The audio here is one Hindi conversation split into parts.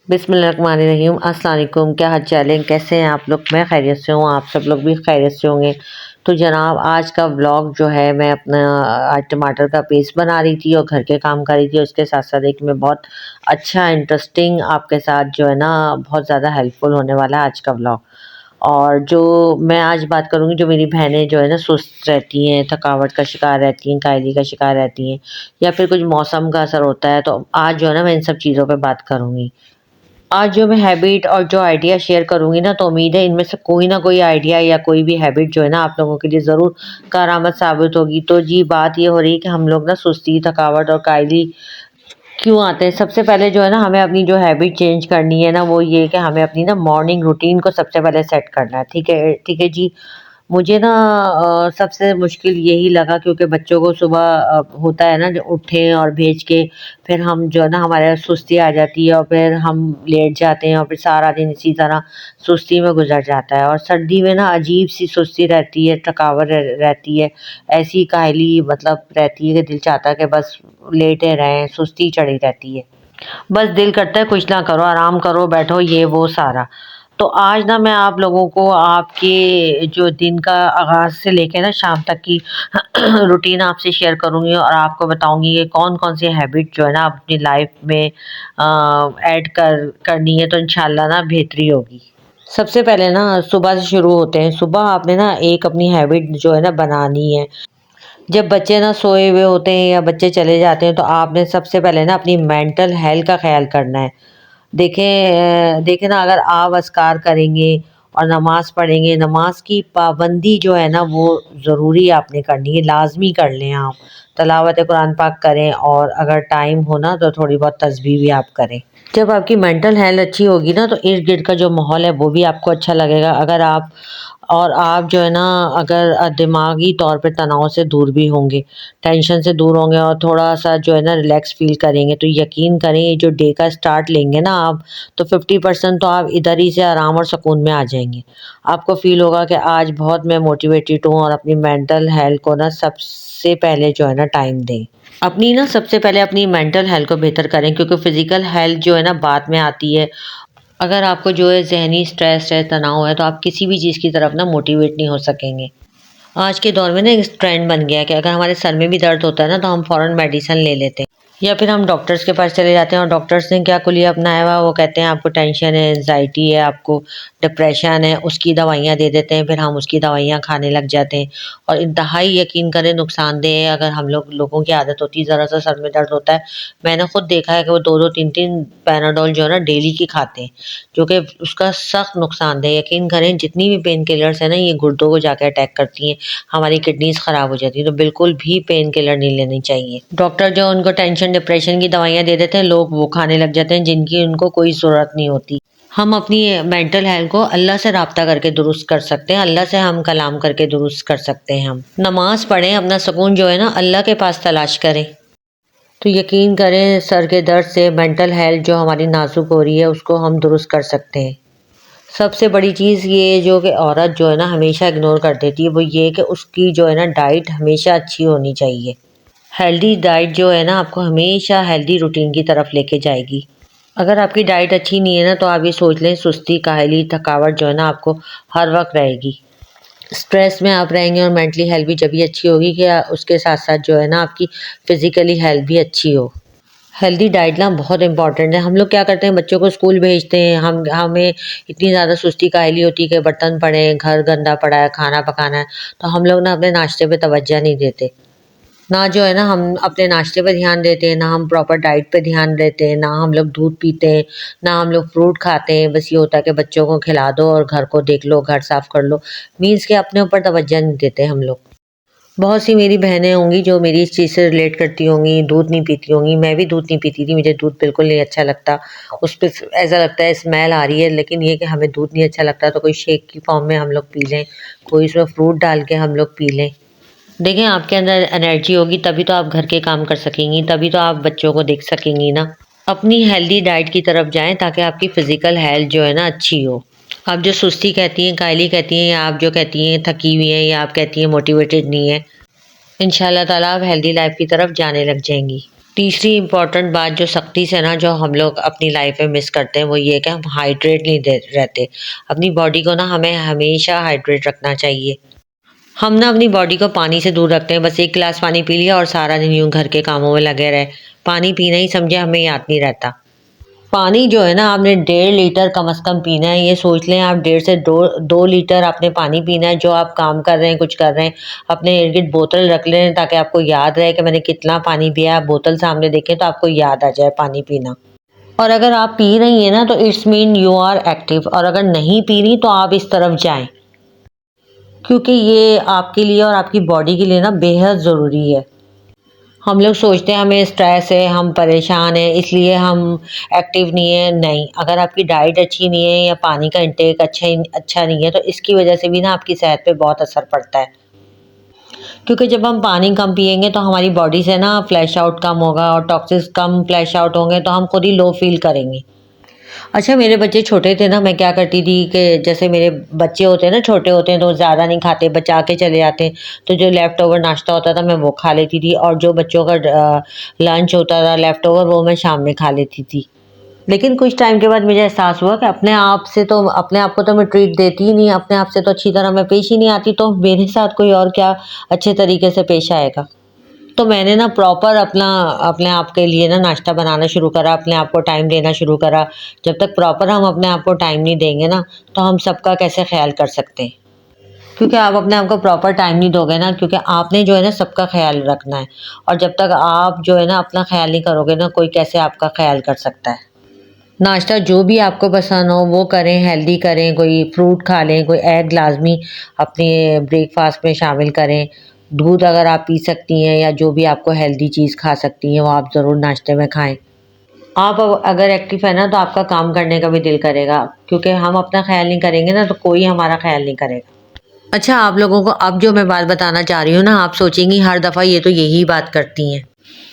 बिस्मिल्लाहिर्रहमानिर्रहीम। अस्सलाम वालेकुम। क्या हाल चाल है, कैसे हैं आप लोग? मैं खैरियत से हूँ, आप सब लोग भी खैरियत से होंगे। तो जनाब, आज का व्लॉग जो है, मैं अपना आज टमाटर का पेस्ट बना रही थी और घर के काम कर रही थी। उसके साथ साथ एक मैं बहुत अच्छा इंटरेस्टिंग आपके साथ जो है ना, बहुत ज़्यादा हेल्पफुल होने वाला है आज का व्लॉग। और जो मैं आज बात करूँगी, जो मेरी बहनें जो है ना सुस्त रहती हैं, थकावट का शिकार रहती हैं, कायली का शिकार रहती हैं, या फिर कुछ मौसम का असर होता है, तो आज जो है ना मैं इन सब चीज़ों पे बात करूँगी। आज जो मैं हैबिट और जो आइडिया शेयर करूँगी ना, तो उम्मीद है इनमें से कोई ना कोई आइडिया या कोई भी हैबिट जो है ना आप लोगों के लिए ज़रूर कारआमद साबित होगी। तो जी, बात ये हो रही है कि हम लोग ना सुस्ती, थकावट और कायली क्यों आते हैं। सबसे पहले जो है ना, हमें अपनी जो हैबिट चेंज करनी है ना, वो ये है कि हमें अपनी ना मॉर्निंग रूटीन को सबसे पहले सेट करना है। ठीक है जी। मुझे ना सबसे मुश्किल यही लगा, क्योंकि बच्चों को सुबह होता है ना, जो उठें और भेज के फिर हम जो है ना, हमारे सुस्ती आ जाती है और फिर हम लेट जाते हैं और फिर सारा दिन इसी तरह सुस्ती में गुजर जाता है। और सर्दी में ना अजीब सी सुस्ती रहती है, थकावट रहती है, ऐसी काहली मतलब रहती है कि दिल चाहता है कि बस लेटे रहें, सुस्ती चढ़ी रहती है। बस दिल करता है कुछ ना करो, आराम करो, बैठो, ये वो सारा। तो आज ना मैं आप लोगों को आपके जो दिन का आगाज़ से लेके ना शाम तक की रूटीन आपसे शेयर करूँगी और आपको बताऊँगी कि कौन-कौन सी हैबिट जो है ना आप अपनी लाइफ में ऐड करनी है, तो इंशाल्लाह ना बेहतरी होगी। सबसे पहले ना सुबह से शुरू होते हैं। सुबह आपने ना एक अपनी हैबिट जो है ना बनानी है। जब बच्चे ना सोए हुए होते हैं या बच्चे चले जाते हैं, तो आपने सबसे पहले ना अपनी मेंटल हेल्थ का ख्याल करना है। देखें ना, अगर आप अस्कार करेंगे और नमाज़ पढ़ेंगे, नमाज की पाबंदी जो है ना वो ज़रूरी आपने करनी है, लाज़मी कर लें आप। तिलावत कुरान पाक करें और अगर टाइम हो ना तो थोड़ी बहुत तस्बीह भी आप करें। जब आपकी मेंटल हेल्थ अच्छी होगी ना, तो इर्द-गिर्द का जो माहौल है वो भी आपको अच्छा लगेगा। अगर आप जो है ना, अगर दिमागी तौर पे तनाव से दूर भी होंगे, टेंशन से दूर होंगे और थोड़ा-सा जो है ना रिलैक्स फ़ील करेंगे, तो यकीन करें ये जो डे का स्टार्ट लेंगे ना आप, तो 50% तो आप इधर ही से आराम और सुकून में आ जाएँगे। आपको फ़ील होगा कि आज बहुत मैं मोटिवेटेड हूँ और अपनी मेंटल हेल्थ को ना सबसे पहले जो है ना टाइम दें। अपनी ना सबसे पहले अपनी मेंटल हेल्थ को बेहतर करें, क्योंकि फ़िज़िकल हेल्थ जो है ना बाद में आती है। अगर आपको जो है ज़हनी स्ट्रेस है, तनाव है, तो आप किसी भी चीज़ की तरफ ना मोटिवेट नहीं हो सकेंगे। आज के दौर में ना एक ट्रेंड बन गया है कि अगर हमारे सर में भी दर्द होता है ना, तो हम फ़ौरन मेडिसिन ले लेते हैं या फिर हम डॉक्टर्स के पास चले जाते हैं। और डॉक्टर्स ने क्या कुलिया अपनाया हुआ है, वो कहते हैं आपको टेंशन है, एंजाइटी है, आपको डिप्रेशन है, उसकी दवाइयाँ दे देते हैं, फिर हम उसकी दवाइयाँ खाने लग जाते हैं। और इंतहाई यकीन करें नुकसानदेह है। अगर हम लोगों की आदत होती है, ज़रा सा सर में दर्द होता है, मैंने खुद देखा है कि वो 2-2 3-3 पैनाडोल जो है ना डेली की खाते हैं, जो कि उसका सख्त नुकसानदेह है। यकीन करें जितनी भी पेन किलर्स हैं ना, ये गुर्दों को जाके अटैक करती हैं, हमारी किडनीज़ ख़राब हो जाती हैं। तो बिल्कुल भी पेन किलर नहीं लेनी चाहिए। डॉक्टर जो उनको टेंशन, डिप्रेशन की दवाइयाँ दे देते हैं, लोग वो खाने लग जाते हैं जिनकी उनको कोई ज़रूरत नहीं होती। हम अपनी मेंटल हेल्थ को अल्लाह से राब्ता करके दुरुस्त कर सकते हैं, अल्लाह से हम कलाम करके दुरुस्त कर सकते हैं हम। नमाज़ पढ़ें, अपना सुकून जो है ना अल्लाह के पास तलाश करें। तो यकीन करें सर के दर्द से मेंटल हेल्थ जो हमारी नाज़ुक हो रही है, उसको हम दुरुस्त कर सकते हैं। सबसे बड़ी चीज़ ये जो कि औरत जो है ना हमेशा इग्नोर कर देती है, वो ये है कि उसकी जो है ना डाइट हमेशा अच्छी होनी चाहिए। हेल्दी डाइट जो है ना आपको हमेशा हेल्दी रूटीन की तरफ लेके जाएगी। अगर आपकी डाइट अच्छी नहीं है ना, तो आप ये सोच लें सुस्ती, काहली, थकावट जो है ना आपको हर वक़्त रहेगी। स्ट्रेस में आप रहेंगे और मेंटली हेल्थ भी जभी अच्छी होगी कि उसके साथ-साथ जो है ना आपकी फ़िज़िकली हेल्थ भी अच्छी हो। हेल्दी डाइट ना बहुत इम्पोर्टेंट है। हम लोग क्या करते हैं, बच्चों को स्कूल भेजते हैं, हमें इतनी ज़्यादा सुस्ती काहली होती है कि बर्तन पड़े हैं, घर गंदा पड़ा है, खाना पकाना है, तो हम लोग ना अपने नाश्ते पे तवज्जो नहीं देते। ना जो है ना हम अपने नाश्ते पे ध्यान देते हैं, ना हम प्रॉपर डाइट पे ध्यान देते हैं, ना हम लोग दूध पीते हैं, ना हम लोग फ्रूट खाते हैं। बस ये होता है कि बच्चों को खिला दो और घर को देख लो, घर साफ कर लो। मीन्स के अपने ऊपर तवज्जो नहीं देते हम लोग। बहुत सी मेरी बहनें होंगी जो मेरी इस चीज़ से रिलेट करती होंगी, दूध नहीं पीती होंगी। मैं भी दूध नहीं पीती थी, मुझे दूध बिल्कुल नहीं अच्छा लगता। उस पे ऐसा लगता है स्मेल आ रही है, लेकिन ये कि हमें दूध नहीं अच्छा लगता तो कोई शेक की फॉर्म में हम लोग पी लें, कोई उसमें फ्रूट डाल के हम लोग पी लें। देखें, आपके अंदर एनर्जी होगी तभी तो आप घर के काम कर सकेंगी, तभी तो आप बच्चों को देख सकेंगी ना। अपनी हेल्दी डाइट की तरफ जाएँ ताकि आपकी फ़िज़िकल हेल्थ जो है ना अच्छी हो। आप जो सुस्ती कहती हैं, कायली कहती हैं, या आप जो कहती हैं थकी हुई हैं, या आप कहती हैं मोटिवेटेड नहीं है, इंशाल्लाह ताला आप हेल्दी लाइफ की तरफ जाने लग जाएँगी। तीसरी इम्पॉर्टेंट बात जो सख्ती से ना जो हम लोग अपनी लाइफ में मिस करते हैं वो ये है कि हम हाइड्रेट नहीं दे रहते। अपनी बॉडी को ना हमें हमेशा हाइड्रेट रखना चाहिए। हम ना अपनी बॉडी को पानी से दूर रखते हैं, बस एक गिलास पानी पी लिया और सारा दिन यूं घर के कामों में लगे रहे। पानी पीना ही समझे हमें याद नहीं रहता। पानी जो है ना आपने 1.5 लीटर कम से कम पीना है। ये सोच लें आप 1.5 से 2 लीटर आपने पानी पीना है। जो आप काम कर रहे हैं कुछ कर रहे हैं अपने इर्द गिर्द बोतल रख लें ताकि आपको याद रहे कि मैंने कितना पानी पिया। आप बोतल सामने देखें तो आपको याद आ जाए पानी पीना। और अगर आप पी रही हैं ना तो it's mean you are active, और अगर नहीं पी रही तो आप इस तरफ जाएं, क्योंकि ये आपके लिए और आपकी बॉडी के लिए ना बेहद ज़रूरी है। हम लोग सोचते हैं हमें स्ट्रेस है, हम परेशान हैं इसलिए हम एक्टिव नहीं है। नहीं, अगर आपकी डाइट अच्छी नहीं है या पानी का इंटेक अच्छा नहीं है तो इसकी वजह से भी ना आपकी सेहत पे बहुत असर पड़ता है। क्योंकि जब हम पानी कम पिएंगे तो हमारी बॉडी से ना फ्लैश आउट कम होगा, और टॉक्सिन्स कम फ्लैश आउट होंगे तो हम खुद ही लो फील करेंगे। अच्छा, मेरे बच्चे छोटे थे ना, मैं क्या करती थी कि जैसे मेरे बच्चे होते हैं ना, छोटे होते हैं तो वो ज़्यादा नहीं खाते, बचा के चले जाते हैं। तो जो लेफ़्ट ओवर नाश्ता होता था मैं वो खा लेती थी, और जो बच्चों का लंच होता था लेफ़्ट ओवर वो मैं शाम में खा लेती थी। लेकिन कुछ टाइम के बाद मुझे एहसास हुआ कि अपने आप को तो मैं ट्रीट देती ही नहीं, अपने आप से तो अच्छी तरह मैं पेश ही नहीं आती, तो मेरे साथ कोई और क्या अच्छे तरीके से पेश आएगा। तो मैंने ना प्रॉपर अपने आप के लिए ना नाश्ता बनाना शुरू करा, अपने आप को टाइम देना शुरू करा। जब तक प्रॉपर हम अपने आप को टाइम नहीं देंगे ना तो हम सबका कैसे ख्याल कर सकते हैं। क्योंकि आप अपने आप को प्रॉपर टाइम नहीं दोगे ना, क्योंकि आपने जो है ना सबका ख्याल रखना है, और जब तक आप जो है ना अपना ख्याल नहीं करोगे ना कोई कैसे आपका ख्याल कर सकता है। नाश्ता जो भी आपको पसंद हो वो करें, हेल्दी करें, कोई फ्रूट खा लें, कोई एग लाजमी अपने ब्रेकफास्ट में शामिल करें। दूध अगर आप पी सकती हैं या जो भी आपको हेल्दी चीज़ खा सकती हैं वो आप ज़रूर नाश्ते में खाएं। आप अगर एक्टिव है ना तो आपका काम करने का भी दिल करेगा, क्योंकि हम अपना ख्याल नहीं करेंगे ना तो कोई हमारा ख्याल नहीं करेगा। अच्छा, आप लोगों को अब जो मैं बात बताना चाह रही हूँ ना, आप सोचेंगी हर दफ़ा ये तो यही बात करती हैं,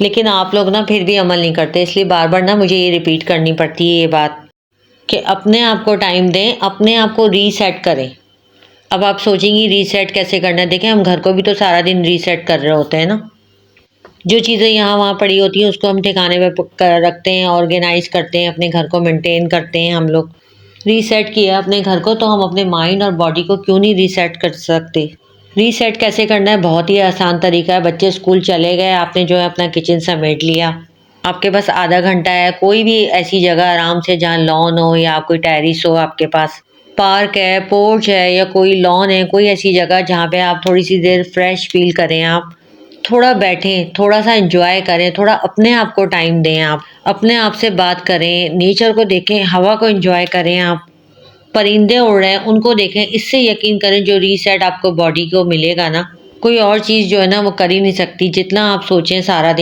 लेकिन आप लोग ना फिर भी अमल नहीं करते, इसलिए बार बार ना मुझे ये रिपीट करनी पड़ती है ये बात कि अपने आप को टाइम दें, अपने आप को रीसेट करें। अब आप सोचेंगी रीसेट कैसे करना है? देखें, हम घर को भी तो सारा दिन रीसेट कर रहे होते हैं ना। जो चीज़ें यहाँ वहाँ पड़ी होती हैं उसको हम ठिकाने पे रखते हैं, ऑर्गेनाइज करते हैं, अपने घर को मेंटेन करते हैं। हम लोग रीसेट किया अपने घर को तो हम अपने माइंड और बॉडी को क्यों नहीं रीसेट कर सकते? रीसेट कैसे करना है? बहुत ही आसान तरीका है। बच्चे स्कूल चले गए, आपने जो है अपना किचन समेट लिया, आपके पास आधा घंटा है, कोई भी ऐसी जगह आराम से जहाँ लॉन हो या कोई टेरेस हो, आपके पास पार्क है, पोर्च है या कोई लॉन है, कोई ऐसी जगह जहाँ पे आप थोड़ी सी देर फ्रेश फील करें, आप थोड़ा बैठें, थोड़ा सा एंजॉय करें, थोड़ा अपने आप को टाइम दें, आप अपने आप से बात करें, नेचर को देखें, हवा को एंजॉय करें, आप परिंदे उड़ रहे हैं उनको देखें। इससे यकीन करें जो रीसेट आपको बॉडी को मिलेगा ना, कोई और चीज़ जो है ना वो कर ही नहीं सकती। जितना आप सोचें, सारा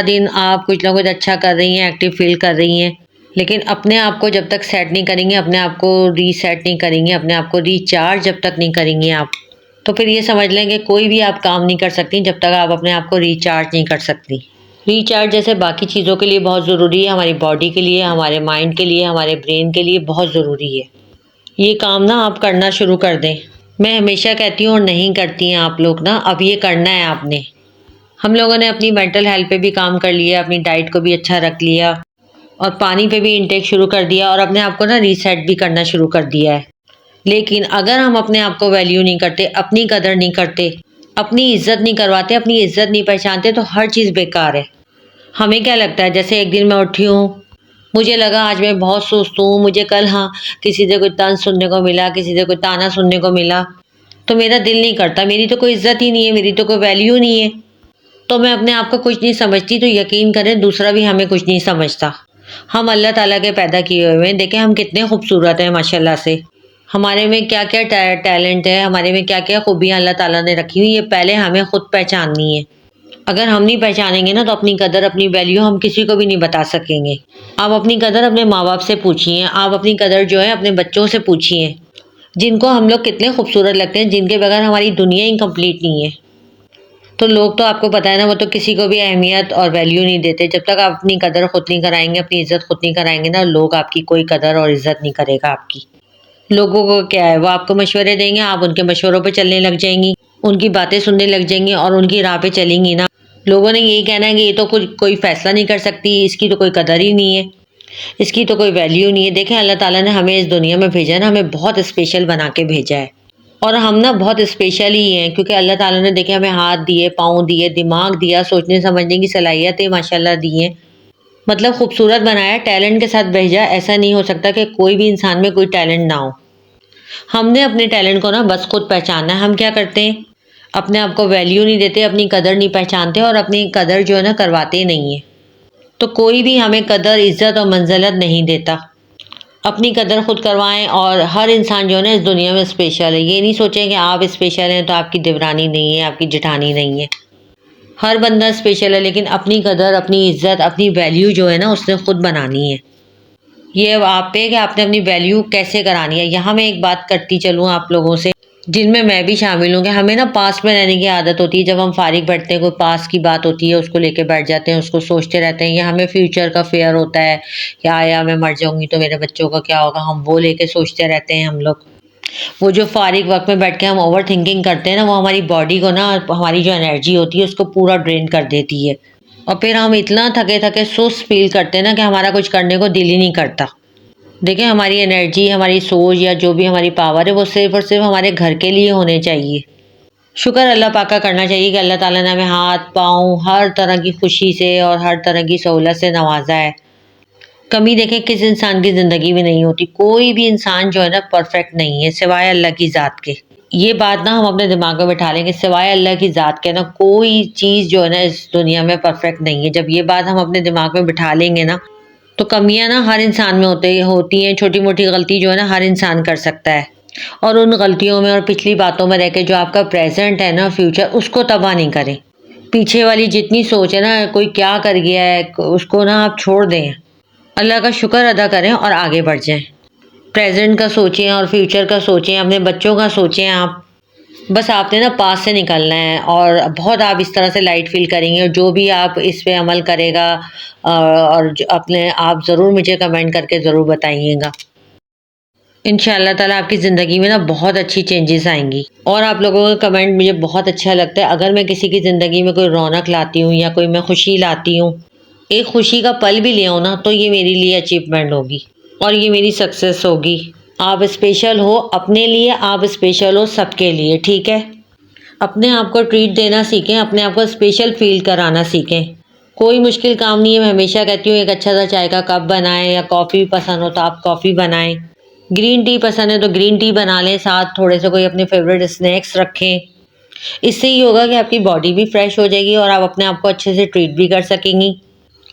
दिन आप कुछ ना कुछ अच्छा कर रही हैं, एक्टिव फील कर रही हैं, लेकिन अपने आप को जब तक सेट नहीं करेंगे, अपने आप को रीसेट नहीं करेंगे, अपने आप को रिचार्ज जब तक नहीं करेंगे आप, तो फिर ये समझ लें कि कोई भी आप काम नहीं कर सकती जब तक आप अपने आप को रिचार्ज नहीं कर सकती। रिचार्ज जैसे बाकी चीज़ों के लिए बहुत ज़रूरी है, हमारी बॉडी के लिए, हमारे माइंड के लिए, हमारे ब्रेन के लिए बहुत ज़रूरी है। ये काम ना आप करना शुरू कर दें। मैं हमेशा कहती हूँ और नहीं करती हैं आप लोग ना, अब ये करना है आपने। हम लोगों ने अपनी मेंटल हेल्थ पे भी काम कर लिया, अपनी डाइट को भी अच्छा रख लिया, और पानी पे भी इंटेक शुरू कर दिया, और अपने आप को ना रीसेट भी करना शुरू कर दिया है। लेकिन अगर हम अपने आप को वैल्यू नहीं करते, अपनी कदर नहीं करते, अपनी इज्जत नहीं करवाते, अपनी इज्जत नहीं पहचानते तो हर चीज़ बेकार है। हमें क्या लगता है, जैसे एक दिन मैं उठी हूँ, मुझे लगा आज मैं बहुत सुस्त हूँ, मुझे कल हाँ किसी से कोई तंज सुनने को मिला, किसी से कोई ताना सुनने को मिला, तो मेरा दिल नहीं करता, मेरी तो कोई इज्जत ही नहीं है, मेरी तो कोई वैल्यू नहीं है, तो मैं अपने आप को कुछ नहीं समझती, तो यकीन करें दूसरा भी हमें कुछ नहीं समझता। हम अल्लाह ताला के पैदा किए हुए हैं, देखें हम कितने खूबसूरत हैं माशाल्लाह से। हमारे में क्या क्या टैलेंट है, हमारे में क्या क्या खूबियाँ अल्लाह ताला ने रखी हुई, ये पहले हमें खुद पहचाननी है। अगर हम नहीं पहचानेंगे ना तो अपनी कदर, अपनी वैल्यू हम किसी को भी नहीं बता सकेंगे। आप अपनी कदर अपने माँ बाप से पूछिए, आप अपनी कदर जो है अपने बच्चों से पूछिए, जिनको हम लोग कितने खूबसूरत लगते हैं, जिनके बगैर हमारी दुनिया ही कंप्लीट नहीं है। तो लोग तो आपको पता है ना, वो तो किसी को भी अहमियत और वैल्यू नहीं देते। जब तक आप अपनी कदर खुद नहीं कराएंगे, अपनी इज्जत खुद नहीं कराएंगे ना, लोग आपकी कोई कदर और इज्जत नहीं करेगा आपकी। लोगों को क्या है, वो आपको मशवरे देंगे, आप उनके मशवरों पे चलने लग जाएंगी, उनकी बातें सुनने लग जाएंगी और उनकी राह पे चलेंगी ना, लोगों ने यही कहना है कि ये तो कुछ कोई फैसला नहीं कर सकती, इसकी तो कोई कदर ही नहीं है, इसकी तो कोई वैल्यू नहीं है। देखें, अल्लाह ताला ने हमें इस दुनिया में भेजा है ना, हमें बहुत स्पेशल बना के भेजा है। और हम ना बहुत स्पेशल ही हैं, क्योंकि अल्लाह ताला ने देखे हमें हाथ दिए, पाँव दिए, दिमाग दिया, सोचने समझने की सलाहियतें माशाल्लाह दी हैं। मतलब खूबसूरत बनाया, टैलेंट के साथ भेजा। ऐसा नहीं हो सकता कि कोई भी इंसान में कोई टैलेंट ना हो। हमने अपने टैलेंट को ना बस खुद पहचानना है। हम क्या करते हैं, अपने आप को वैल्यू नहीं देते, अपनी कदर नहीं पहचानते और अपनी कदर जो है ना करवाते ही नहीं है। तो कोई भी हमें कदर, इज्जत और मंजिलत नहीं देता। अपनी कदर खुद करवाएं। और हर इंसान जो है ना इस दुनिया में स्पेशल है। ये नहीं सोचें कि आप स्पेशल हैं तो आपकी देवरानी नहीं है, आपकी जेठानी नहीं है। हर बंदा स्पेशल है, लेकिन अपनी कदर, अपनी इज्जत, अपनी वैल्यू जो है ना उसने खुद बनानी है। ये अब आप पे है कि आपने अपनी वैल्यू कैसे करानी है। यहाँ मैं एक बात करती चलूँ आप लोगों से, जिनमें मैं भी शामिल हूँ, कि हमें ना पास्ट में रहने की आदत होती है। जब हम फारिग बैठते हैं, कोई पास्ट की बात होती है, उसको लेके बैठ जाते हैं, उसको सोचते रहते हैं। या हमें फ्यूचर का फेयर होता है, क्या आया मैं मर जाऊंगी तो मेरे बच्चों का क्या होगा, हम वो लेके सोचते रहते हैं हम लोग। वो जो फारिग वक्त में बैठ के हम ओवर थिंकिंग करते हैं ना, वो हमारी बॉडी को ना, हमारी जो एनर्जी होती है उसको पूरा ड्रेन कर देती है। और फिर हम इतना थके थके सुस्त फील करते हैं ना कि हमारा कुछ करने को दिल ही नहीं करता। देखिए, हमारी एनर्जी, हमारी सोच या जो भी हमारी पावर है वो सिर्फ और सिर्फ हमारे घर के लिए होने चाहिए। शुक्र अल्लाह पाक का करना चाहिए कि अल्लाह ताला ने हमें हाथ पाँव हर तरह की खुशी से और हर तरह की सहूलत से नवाजा है। कमी देखें किस इंसान की ज़िंदगी में नहीं होती। कोई भी इंसान जो है ना परफेक्ट नहीं है सिवाय अल्लाह की ज़ात के। ये बात ना हम अपने दिमाग में बिठा लेंगे, सिवाय अल्लाह की ज़ात के ना कोई चीज़ जो है ना इस दुनिया में परफेक्ट नहीं है। जब ये बात हम अपने दिमाग में बिठा लेंगे ना, तो कमियां ना हर इंसान में होती हैं। छोटी मोटी गलती जो है ना हर इंसान कर सकता है। और उन गलतियों में और पिछली बातों में रह के जो आपका प्रेजेंट है ना, फ्यूचर, उसको तबाह नहीं करें। पीछे वाली जितनी सोच है ना, कोई क्या कर गया है, उसको ना आप छोड़ दें। अल्लाह का शुक्र अदा करें और आगे बढ़ जाएं। प्रेजेंट का सोचें और फ्यूचर का सोचें, अपने बच्चों का सोचें आप। बस आपने ना पास से निकलना है और बहुत आप इस तरह से लाइट फील करेंगे। और जो भी आप इस पे अमल करेगा और अपने आप ज़रूर मुझे कमेंट करके ज़रूर बताइएगा। इंशाअल्लाह ताला आपकी ज़िंदगी में ना बहुत अच्छी चेंजेस आएंगी। और आप लोगों का कमेंट मुझे बहुत अच्छा लगता है। अगर मैं किसी की ज़िंदगी में कोई रौनक लाती हूँ या कोई मैं खुशी लाती हूँ, एक खुशी का पल भी ले आऊँ ना, तो ये मेरे लिए अचीवमेंट होगी और ये मेरी सक्सेस होगी। आप स्पेशल हो अपने लिए, आप स्पेशल हो सबके लिए, ठीक है। अपने आप को ट्रीट देना सीखें, अपने आप को स्पेशल फील कराना सीखें। कोई मुश्किल काम नहीं है। मैं हमेशा कहती हूँ एक अच्छा सा चाय का कप बनाएं, या कॉफ़ी पसंद हो तो आप कॉफ़ी बनाएं। ग्रीन टी पसंद है तो ग्रीन टी बना लें, साथ थोड़े से कोई अपने फेवरेट स्नैक्स रखें। इससे ये होगा कि आपकी बॉडी भी फ्रेश हो जाएगी और आप अपने आप को अच्छे से ट्रीट भी कर सकेंगी।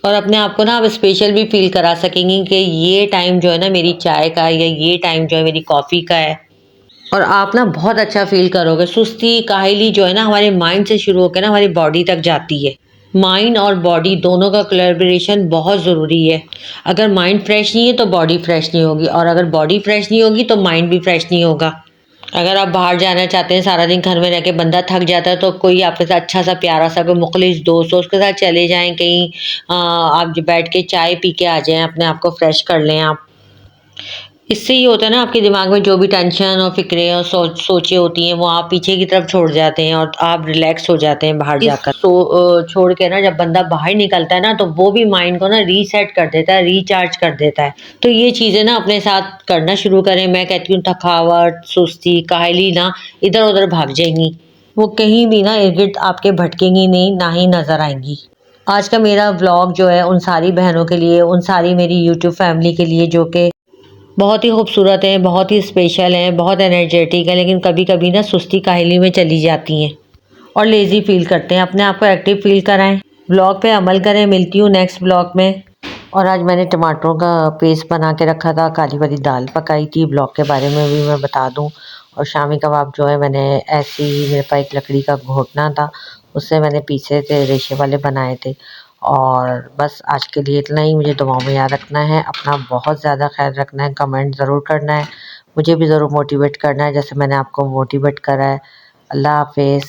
और अपने आप को ना आप स्पेशल भी फील करा सकेंगी कि ये टाइम जो है ना मेरी चाय का है, या ये टाइम जो है मेरी कॉफ़ी का है। और आप ना बहुत अच्छा फील करोगे। सुस्ती काहली जो है ना हमारे माइंड से शुरू होकर ना हमारी बॉडी तक जाती है। माइंड और बॉडी दोनों का कोलैबोरेशन बहुत ज़रूरी है। अगर माइंड फ्रेश नहीं है तो बॉडी फ्रेश नहीं होगी, और अगर बॉडी फ्रेश नहीं होगी तो माइंड भी फ्रेश नहीं होगा। अगर आप बाहर जाना चाहते हैं, सारा दिन घर में रह के बंदा थक जाता है, तो कोई आपके साथ अच्छा सा प्यारा सा कोई मुखलिस दोस्त हो, उसके साथ चले जाएं कहीं। आप जो बैठ के चाय पी के आ जाएं, अपने आप को फ्रेश कर लें आप। इससे ये होता है ना, आपके दिमाग में जो भी टेंशन और फिक्रें और सोचें होती हैं वो आप पीछे की तरफ छोड़ जाते हैं और आप रिलैक्स हो जाते हैं बाहर जाकर। छोड़ के ना जब बंदा बाहर निकलता है ना, तो वो भी माइंड को ना रीसेट कर देता है, रिचार्ज कर देता है। तो ये चीज़ें ना अपने साथ करना शुरू करें। मैं कहती हूँ थकावट, सुस्ती, काहली ना इधर उधर भाग जाएंगी। वो कहीं भी ना इर्द गिर्द आपके भटकेंगी नहीं, ना ही नज़र आएंगी। आज का मेरा व्लॉग जो है उन सारी बहनों के लिए, उन सारी मेरी यूट्यूब फैमिली के लिए जो कि बहुत ही खूबसूरत हैं, बहुत ही स्पेशल हैं, बहुत एनर्जेटिक हैं, लेकिन कभी कभी ना सुस्ती काहली में चली जाती हैं और लेज़ी फील करते हैं। अपने आप को एक्टिव फील कराएं, ब्लॉग पे अमल करें। मिलती हूँ नेक्स्ट ब्लॉग में। और आज मैंने टमाटरों का पेस्ट बना के रखा था, काली वाली दाल पकाई थी, ब्लॉग के बारे में भी मैं बता दूँ। और शामी कबाब जो है मैंने ऐसे ही, मेरे पास एक लकड़ी का घोटना था, उससे मैंने पीसे थे, रेशे वाले बनाए थे। और बस आज के लिए इतना ही। मुझे दुआओं में याद रखना है, अपना बहुत ज़्यादा ख्याल रखना है, कमेंट ज़रूर करना है, मुझे भी ज़रूर मोटिवेट करना है जैसे मैंने आपको मोटिवेट करा है। अल्लाह हाफिज़।